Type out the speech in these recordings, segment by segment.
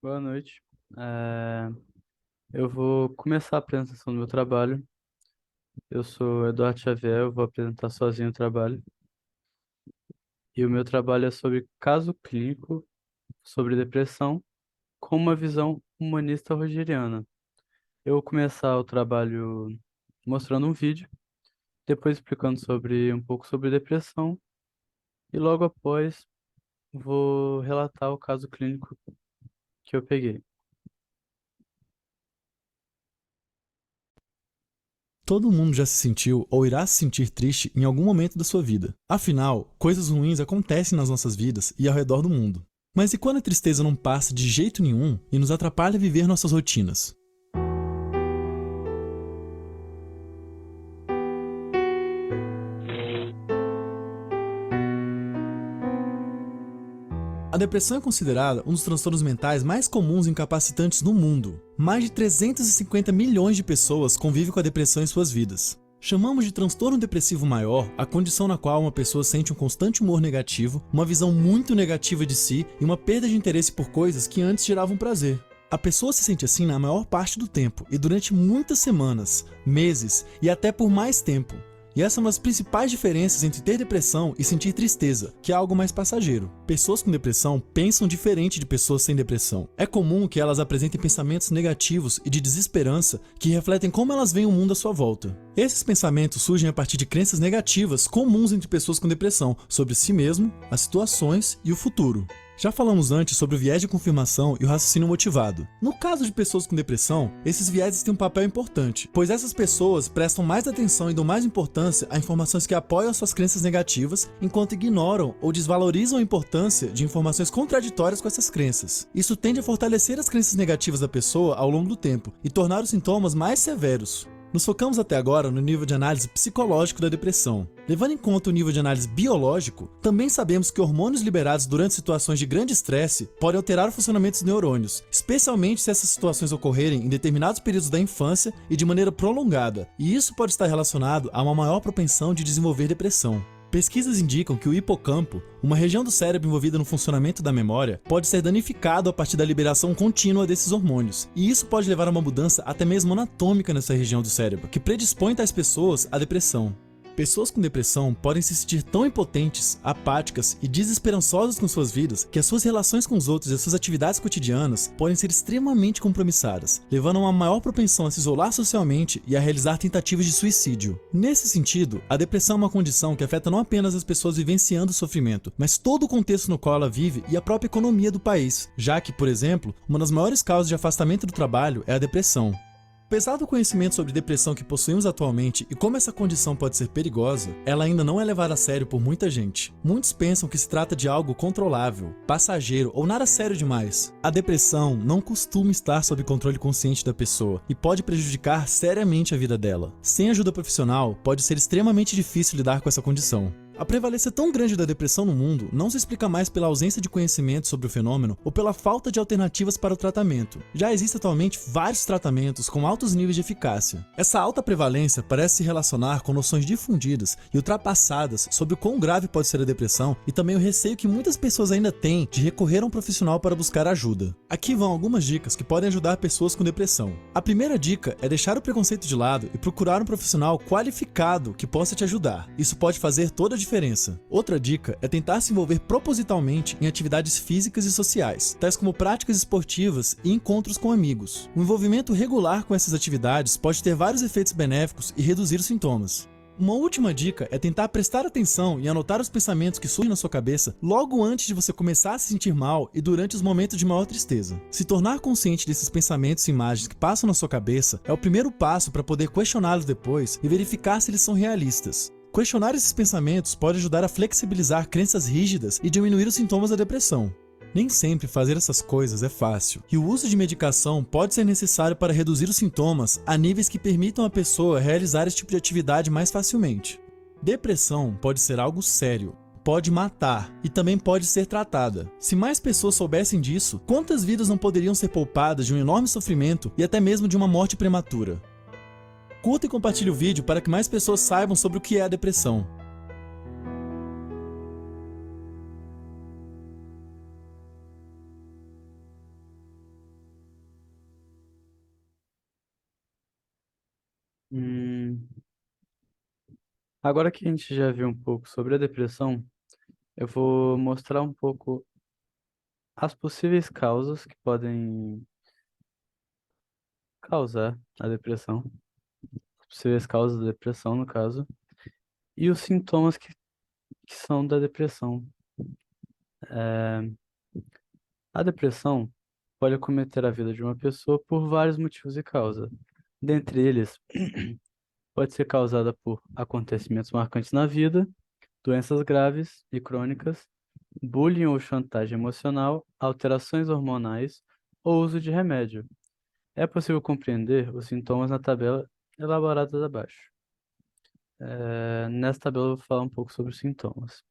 Boa noite. É, eu vou começar a apresentação do meu trabalho. Eu sou Eduardo Xavier, eu vou apresentar sozinho o trabalho. E o meu trabalho é sobre caso clínico, sobre depressão, com uma visão humanista rogeriana. Eu vou começar o trabalho mostrando um vídeo, depois explicando sobre um pouco sobre depressão, e logo após vou relatar o caso clínico que eu peguei. Todo mundo já se sentiu ou irá se sentir triste em algum momento da sua vida. Afinal, coisas ruins acontecem nas nossas vidas e ao redor do mundo. Mas e quando a tristeza não passa de jeito nenhum e nos atrapalha a viver nossas rotinas? A depressão é considerada um dos transtornos mentais mais comuns e incapacitantes no mundo. Mais de 350 milhões de pessoas convivem com a depressão em suas vidas. Chamamos de transtorno depressivo maior a condição na qual uma pessoa sente um constante humor negativo, uma visão muito negativa de si e uma perda de interesse por coisas que antes geravam prazer. A pessoa se sente assim na maior parte do tempo e durante muitas semanas, meses e até por mais tempo. E essa é uma das principais diferenças entre ter depressão e sentir tristeza, que é algo mais passageiro. Pessoas com depressão pensam diferente de pessoas sem depressão. É comum que elas apresentem pensamentos negativos e de desesperança que refletem como elas veem o mundo à sua volta. Esses pensamentos surgem a partir de crenças negativas comuns entre pessoas com depressão sobre si mesmo, as situações e o futuro. Já falamos antes sobre o viés de confirmação e o raciocínio motivado. No caso de pessoas com depressão, esses vieses têm um papel importante, pois essas pessoas prestam mais atenção e dão mais importância a informações que apoiam suas crenças negativas, enquanto ignoram ou desvalorizam a importância de informações contraditórias com essas crenças. Isso tende a fortalecer as crenças negativas da pessoa ao longo do tempo e tornar os sintomas mais severos. Nos focamos até agora no nível de análise psicológico da depressão. Levando em conta o nível de análise biológico, também sabemos que hormônios liberados durante situações de grande estresse podem alterar o funcionamento dos neurônios, especialmente se essas situações ocorrerem em determinados períodos da infância e de maneira prolongada, e isso pode estar relacionado a uma maior propensão de desenvolver depressão. Pesquisas indicam que o hipocampo, uma região do cérebro envolvida no funcionamento da memória, pode ser danificado a partir da liberação contínua desses hormônios, e isso pode levar a uma mudança até mesmo anatômica nessa região do cérebro, que predispõe tais pessoas à depressão. Pessoas com depressão podem se sentir tão impotentes, apáticas e desesperançosas com suas vidas que as suas relações com os outros e as suas atividades cotidianas podem ser extremamente compromissadas, levando a uma maior propensão a se isolar socialmente e a realizar tentativas de suicídio. Nesse sentido, a depressão é uma condição que afeta não apenas as pessoas vivenciando o sofrimento, mas todo o contexto no qual ela vive e a própria economia do país, já que, por exemplo, uma das maiores causas de afastamento do trabalho é a depressão. Apesar do conhecimento sobre depressão que possuímos atualmente e como essa condição pode ser perigosa, ela ainda não é levada a sério por muita gente. Muitos pensam que se trata de algo controlável, passageiro ou nada sério demais. A depressão não costuma estar sob controle consciente da pessoa e pode prejudicar seriamente a vida dela. Sem ajuda profissional, pode ser extremamente difícil lidar com essa condição. A prevalência tão grande da depressão no mundo não se explica mais pela ausência de conhecimento sobre o fenômeno ou pela falta de alternativas para o tratamento. Já existem atualmente vários tratamentos com altos níveis de eficácia. Essa alta prevalência parece se relacionar com noções difundidas e ultrapassadas sobre o quão grave pode ser a depressão e também o receio que muitas pessoas ainda têm de recorrer a um profissional para buscar ajuda. Aqui vão algumas dicas que podem ajudar pessoas com depressão. A primeira dica é deixar o preconceito de lado e procurar um profissional qualificado que possa te ajudar. Isso pode fazer toda a diferença. Outra dica é tentar se envolver propositalmente em atividades físicas e sociais, tais como práticas esportivas e encontros com amigos. O envolvimento regular com essas atividades pode ter vários efeitos benéficos e reduzir os sintomas. Uma última dica é tentar prestar atenção e anotar os pensamentos que surgem na sua cabeça logo antes de você começar a se sentir mal e durante os momentos de maior tristeza. Se tornar consciente desses pensamentos e imagens que passam na sua cabeça é o primeiro passo para poder questioná-los depois e verificar se eles são realistas. Questionar esses pensamentos pode ajudar a flexibilizar crenças rígidas e diminuir os sintomas da depressão. Nem sempre fazer essas coisas é fácil, e o uso de medicação pode ser necessário para reduzir os sintomas a níveis que permitam à pessoa realizar esse tipo de atividade mais facilmente. Depressão pode ser algo sério, pode matar e também pode ser tratada. Se mais pessoas soubessem disso, quantas vidas não poderiam ser poupadas de um enorme sofrimento e até mesmo de uma morte prematura? Curta e compartilhe o vídeo para que mais pessoas saibam sobre o que é a depressão. Hum, Agora que a gente já viu um pouco sobre a depressão, eu vou mostrar um pouco as possíveis causas que podem causar a depressão, as possíveis causas da depressão, no caso, e os sintomas que são da depressão. É, a depressão pode acometer a vida de uma pessoa por vários motivos e causas. Dentre eles, pode ser causada por acontecimentos marcantes na vida, doenças graves e crônicas, bullying ou chantagem emocional, alterações hormonais ou uso de remédio. É possível compreender os sintomas na tabela elaborada abaixo. Nessa tabela eu vou falar um pouco sobre os sintomas.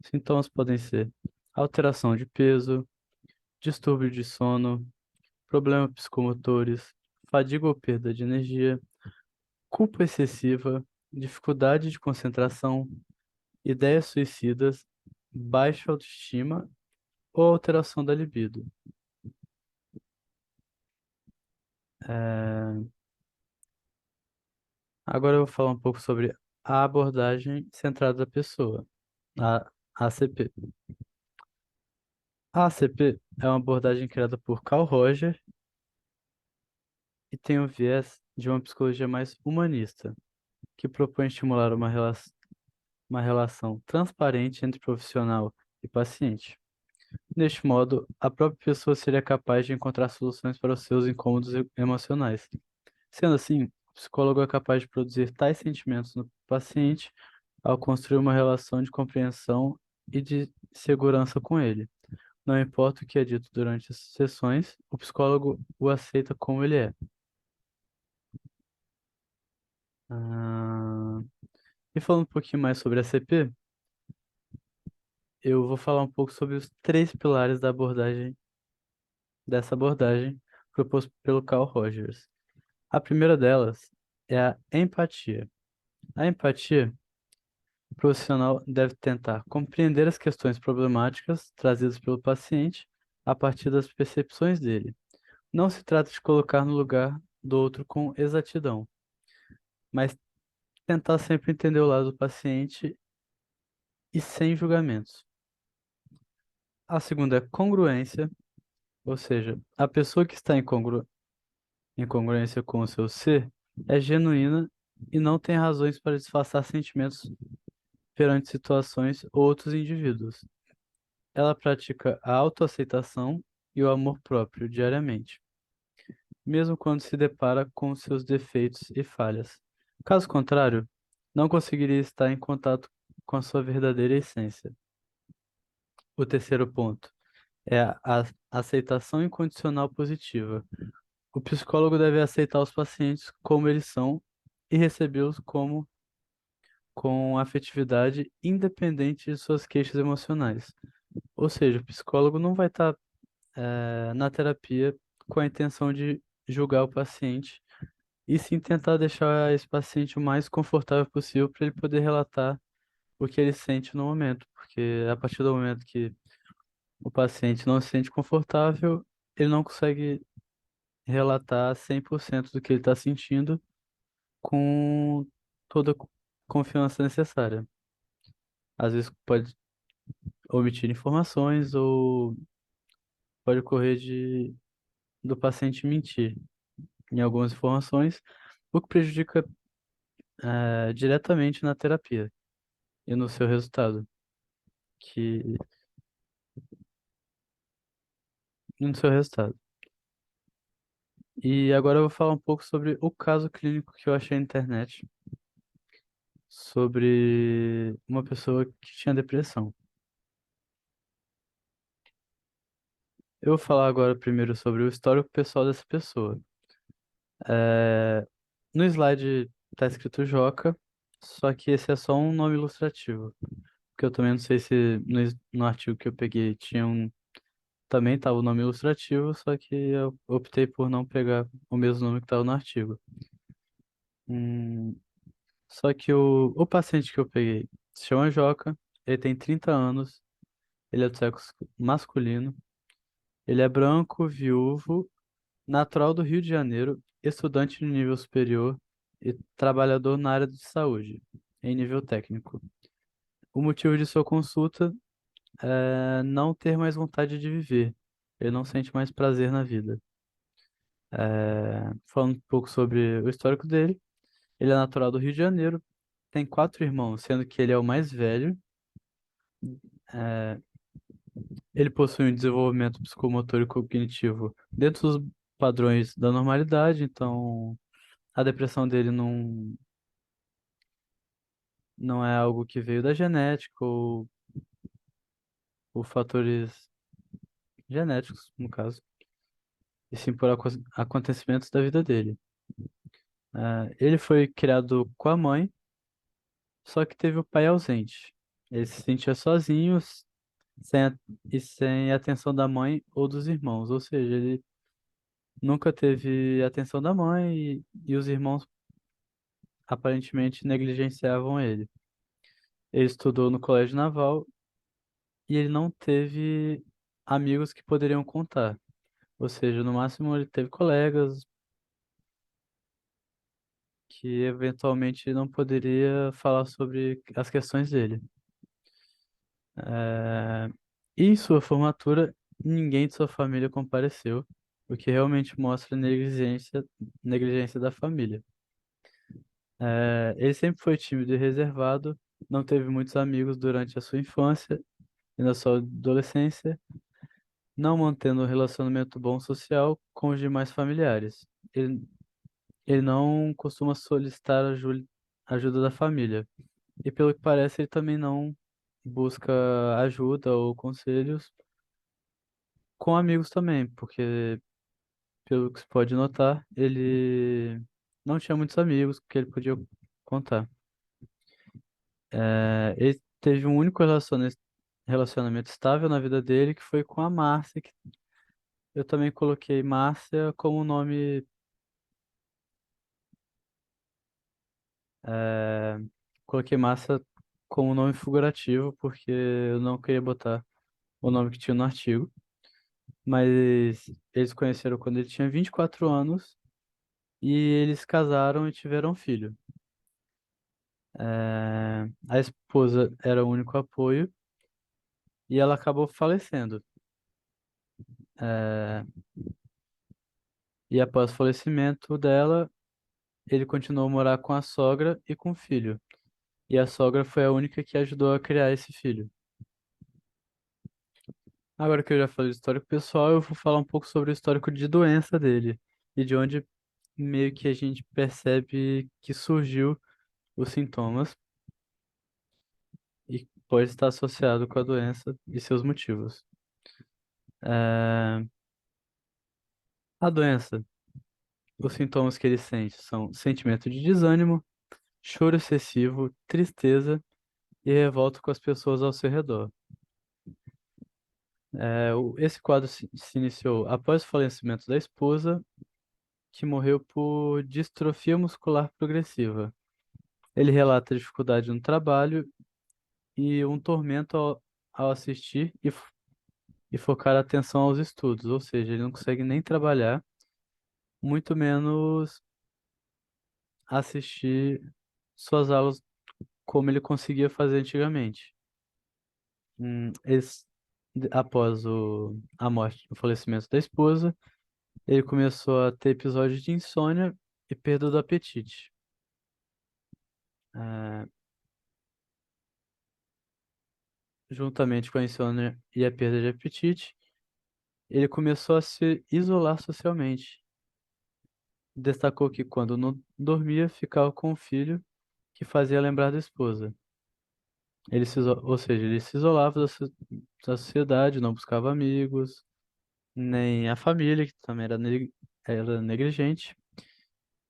Sintomas podem ser alteração de peso, distúrbio de sono, problemas psicomotores, fadiga ou perda de energia, culpa excessiva, dificuldade de concentração, ideias suicidas, baixa autoestima ou alteração da libido. É, Agora eu vou falar um pouco sobre a abordagem centrada da pessoa, a ACP. A ACP é uma abordagem criada por Carl Roger e tem o viés de uma psicologia mais humanista, que propõe estimular uma relação transparente entre profissional e paciente. Deste modo, a própria pessoa seria capaz de encontrar soluções para os seus incômodos emocionais. Sendo assim, o psicólogo é capaz de produzir tais sentimentos no paciente ao construir uma relação de compreensão e de segurança com ele. Não importa o que é dito durante as sessões, o psicólogo o aceita como ele é. Ah, E falando um pouquinho mais sobre a CP, eu vou falar um pouco sobre os três pilares dessa abordagem proposto pelo Carl Rogers. A primeira delas é a empatia. A empatia, o profissional deve tentar compreender as questões problemáticas trazidas pelo paciente a partir das percepções dele. Não se trata de colocar no lugar do outro com exatidão, mas tentar sempre entender o lado do paciente e sem julgamentos. A segunda é congruência, ou seja, a pessoa que está em congruência com o seu ser é genuína e não tem razões para disfarçar sentimentos perante situações ou outros indivíduos. Ela pratica a autoaceitação e o amor próprio diariamente, mesmo quando se depara com seus defeitos e falhas. Caso contrário, não conseguiria estar em contato com a sua verdadeira essência. O terceiro ponto é a aceitação incondicional positiva. O psicólogo deve aceitar os pacientes como eles são e recebê-los como com afetividade independente de suas queixas emocionais. Ou seja, o psicólogo não vai estar na terapia com a intenção de julgar o paciente e sim tentar deixar esse paciente o mais confortável possível para ele poder relatar o que ele sente no momento, porque a partir do momento que o paciente não se sente confortável, ele não consegue relatar 100% do que ele está sentindo com toda a confiança necessária. Às vezes pode omitir informações ou pode ocorrer do paciente mentir em algumas informações, o que prejudica diretamente na terapia e no seu resultado, que no seu resultado. E agora eu vou falar um pouco sobre o caso clínico que eu achei na internet sobre uma pessoa que tinha depressão. Eu vou falar agora primeiro sobre o histórico pessoal dessa pessoa. É, No slide tá escrito Joca, só que esse é só um nome ilustrativo. Porque eu também não sei se no artigo que eu peguei tinha um. Também estava o nome ilustrativo, só que eu optei por não pegar o mesmo nome que estava no artigo. Hum, Só que o paciente que eu peguei se chama Joca, ele tem 30 anos, ele é do sexo masculino, ele é branco, viúvo, natural do Rio de Janeiro, estudante de nível superior, e trabalhador na área de saúde, em nível técnico. O motivo de sua consulta é não ter mais vontade de viver. Ele não sente mais prazer na vida. Falando um pouco sobre o histórico dele, ele é natural do Rio de Janeiro, tem quatro irmãos, sendo que ele é o mais velho. É, ele possui um desenvolvimento psicomotor e cognitivo dentro dos padrões da normalidade, então a depressão dele não é algo que veio da genética ou fatores genéticos, no caso, e sim por acontecimentos da vida dele. Ele foi criado com a mãe, só que teve o pai ausente. Ele se sentia sozinho sem a, e sem a atenção da mãe ou dos irmãos, ou seja, ele nunca teve a atenção da mãe e os irmãos aparentemente negligenciavam ele. Ele estudou no colégio naval e ele não teve amigos que poderiam contar. Ou seja, no máximo ele teve colegas que eventualmente não poderia falar sobre as questões dele. É, E em sua formatura, ninguém de sua família compareceu, o que realmente mostra negligência da família. Ele sempre foi tímido e reservado, não teve muitos amigos durante a sua infância e na sua adolescência, não mantendo um relacionamento bom social com os demais familiares. Ele, ele não costuma solicitar ajuda da família. E pelo que parece, ele também não busca ajuda ou conselhos com amigos também, porque pelo que se pode notar, ele não tinha muitos amigos que ele podia contar. Ele teve um único relacionamento estável na vida dele, que foi com a Márcia, que eu também coloquei Márcia como nome, é, coloquei Márcia como nome figurativo, porque eu não queria botar o nome que tinha no artigo. Mas eles se conheceram quando ele tinha 24 anos e eles casaram e tiveram um filho. A esposa era o único apoio e ela acabou falecendo. É, e após o falecimento dela, ele continuou a morar com a sogra e com o filho. E a sogra foi a única que ajudou a criar esse filho. Agora que eu já falei do histórico pessoal, eu vou falar um pouco sobre o histórico de doença dele e de onde meio que a gente percebe que surgiu os sintomas e pode estar associado com a doença e seus motivos. É, A doença, os sintomas que ele sente são sentimento de desânimo, choro excessivo, tristeza e revolta com as pessoas ao seu redor. Esse quadro se iniciou após o falecimento da esposa, que morreu por distrofia muscular progressiva. Ele relata dificuldade no trabalho e um tormento ao assistir e focar a atenção aos estudos, ou seja, ele não consegue nem trabalhar, muito menos assistir suas aulas como ele conseguia fazer antigamente. Após a morte, o falecimento da esposa, ele começou a ter episódios de insônia e perda do apetite. É, Juntamente com a insônia e a perda de apetite, ele começou a se isolar socialmente. Destacou que quando não dormia, ficava com o filho, que fazia lembrar da esposa. Ou seja, ele se isolava da sociedade, não buscava amigos, nem a família, que também era negligente.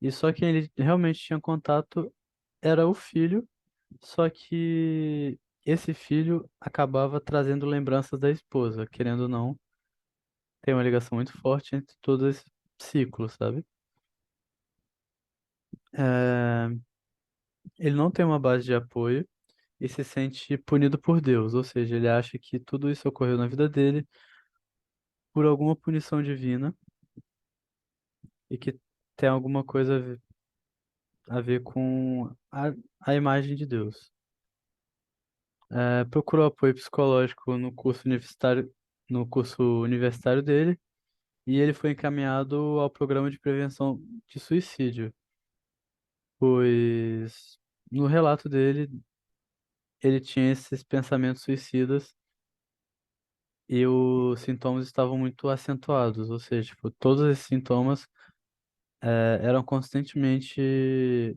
E só quem ele realmente tinha contato era o filho, só que esse filho acabava trazendo lembranças da esposa, querendo ou não, tem uma ligação muito forte entre todo esse ciclo, sabe? É, Ele não tem uma base de apoio e se sente punido por Deus, ou seja, ele acha que tudo isso ocorreu na vida dele por alguma punição divina e que tem alguma coisa a ver com a imagem de Deus. Procurou apoio psicológico no curso universitário dele, e ele foi encaminhado ao programa de prevenção de suicídio, pois no relato dele, ele tinha esses pensamentos suicidas e os sintomas estavam muito acentuados, ou seja, tipo, todos esses sintomas eram constantemente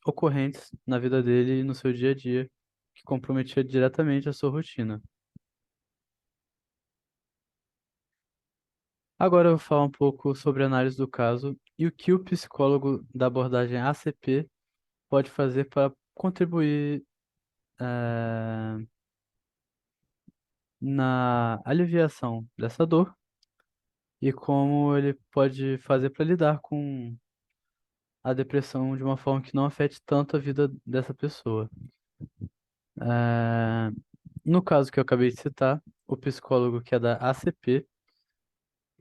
ocorrentes na vida dele e no seu dia a dia, que comprometia diretamente a sua rotina. Agora eu vou falar um pouco sobre a análise do caso e o que o psicólogo da abordagem ACP pode fazer para contribuir eh, na aliviação dessa dor e como ele pode fazer para lidar com a depressão de uma forma que não afete tanto a vida dessa pessoa. Eh, no caso que eu acabei de citar, o psicólogo que é da ACP,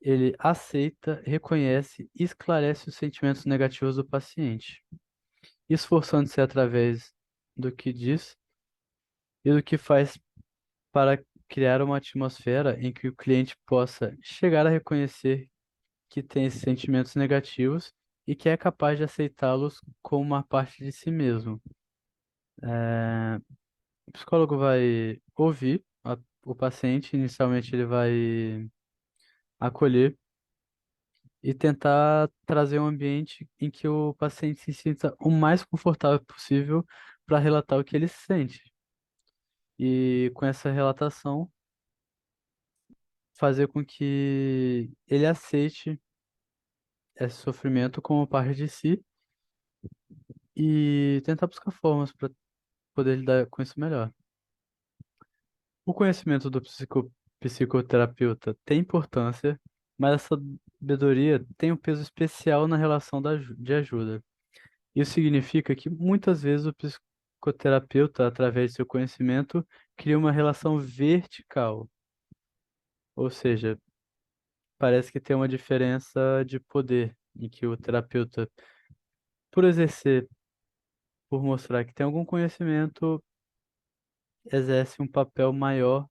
ele aceita, reconhece e esclarece os sentimentos negativos do paciente, esforçando-se através do que diz e do que faz para criar uma atmosfera em que o cliente possa chegar a reconhecer que tem esses sentimentos negativos e que é capaz de aceitá-los como uma parte de si mesmo. É, o psicólogo vai ouvir o paciente, inicialmente ele vai acolher e tentar trazer um ambiente em que o paciente se sinta o mais confortável possível para relatar o que ele sente. E com essa relatação, fazer com que ele aceite esse sofrimento como parte de si e tentar buscar formas para poder lidar com isso melhor. O conhecimento do psicoterapeuta tem importância, mas essa sabedoria tem um peso especial na relação de ajuda. Isso significa que muitas vezes o psicoterapeuta, através de seu conhecimento, cria uma relação vertical, ou seja, parece que tem uma diferença de poder em que o terapeuta, por exercer, por mostrar que tem algum conhecimento, exerce um papel maior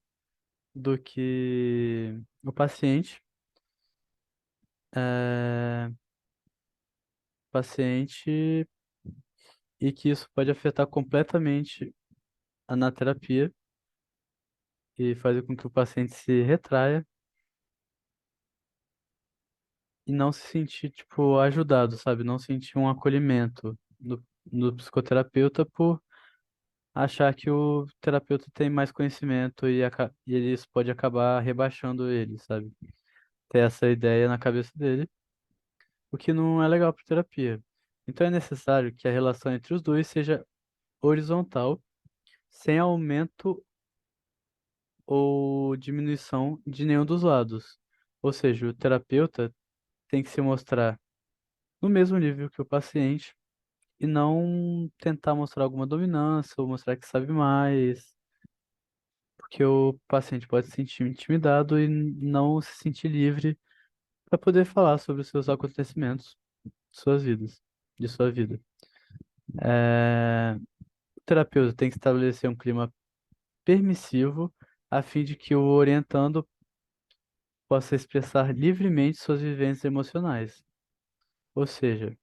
do que o paciente. É, paciente e que isso pode afetar completamente na terapia e fazer com que o paciente se retraia e não se sentir, tipo, ajudado, sabe? Não sentir um acolhimento do psicoterapeuta por achar que o terapeuta tem mais conhecimento e isso pode acabar rebaixando ele, sabe? Ter essa ideia na cabeça dele, o que não é legal para terapia. Então é necessário que a relação entre os dois seja horizontal, sem aumento ou diminuição de nenhum dos lados. Ou seja, o terapeuta tem que se mostrar no mesmo nível que o paciente e não tentar mostrar alguma dominância ou mostrar que sabe mais, porque o paciente pode se sentir intimidado e não se sentir livre para poder falar sobre os seus acontecimentos, suas vidas, de sua vida. O terapeuta tem que estabelecer um clima permissivo a fim de que o orientando possa expressar livremente suas vivências emocionais. Ou seja,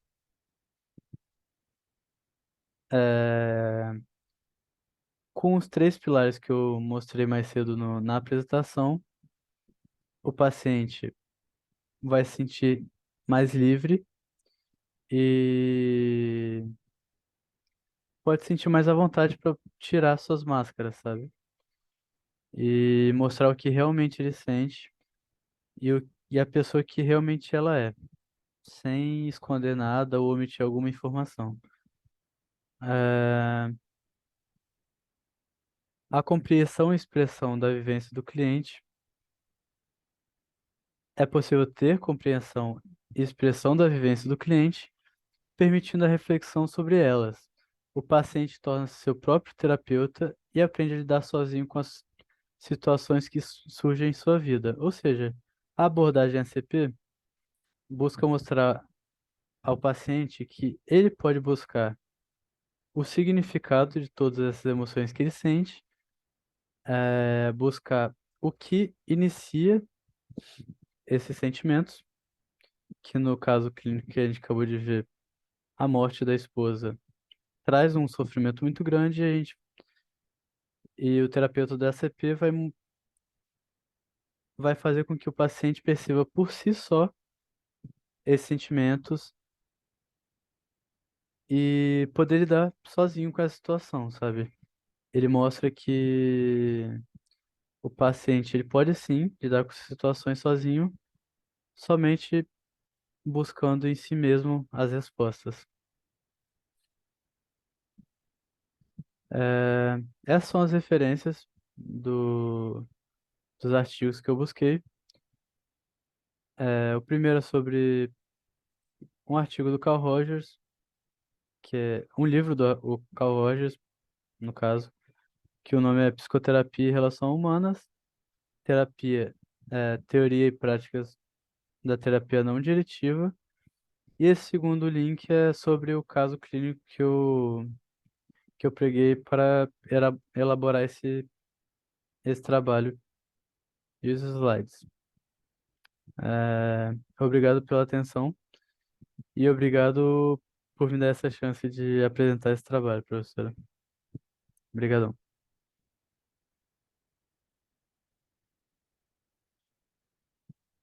é, com os três pilares que eu mostrei mais cedo na apresentação, o paciente vai se sentir mais livre e pode sentir mais à vontade para tirar suas máscaras, sabe? E mostrar o que realmente ele sente e a pessoa que realmente ela é, sem esconder nada ou omitir alguma informação. É, a compreensão e expressão da vivência do cliente. É possível ter compreensão e expressão da vivência do cliente, permitindo a reflexão sobre elas. O paciente torna-se seu próprio terapeuta e aprende a lidar sozinho com as situações que surgem em sua vida. Ou seja, a abordagem ACP busca mostrar ao paciente que ele pode buscar o significado de todas essas emoções que ele sente, buscar o que inicia esses sentimentos, que no caso clínico que a gente acabou de ver, a morte da esposa traz um sofrimento muito grande e o terapeuta da ACP vai fazer com que o paciente perceba por si só esses sentimentos e poder lidar sozinho com essa situação, sabe? Ele mostra que o paciente ele pode sim lidar com essas situações sozinho, somente buscando em si mesmo as respostas. Essas são as referências dos artigos que eu busquei. O primeiro é sobre um artigo do Carl Rogers, que é um livro do o Carl Rogers, no caso, que o nome é Psicoterapia e Relações Humanas, Terapia, Teoria e Práticas da Terapia Não Diretiva. E esse segundo link é sobre o caso clínico que eu preguei para elaborar esse trabalho e os slides. Obrigado pela atenção e obrigado por me dar essa chance de apresentar esse trabalho, professora. Obrigadão.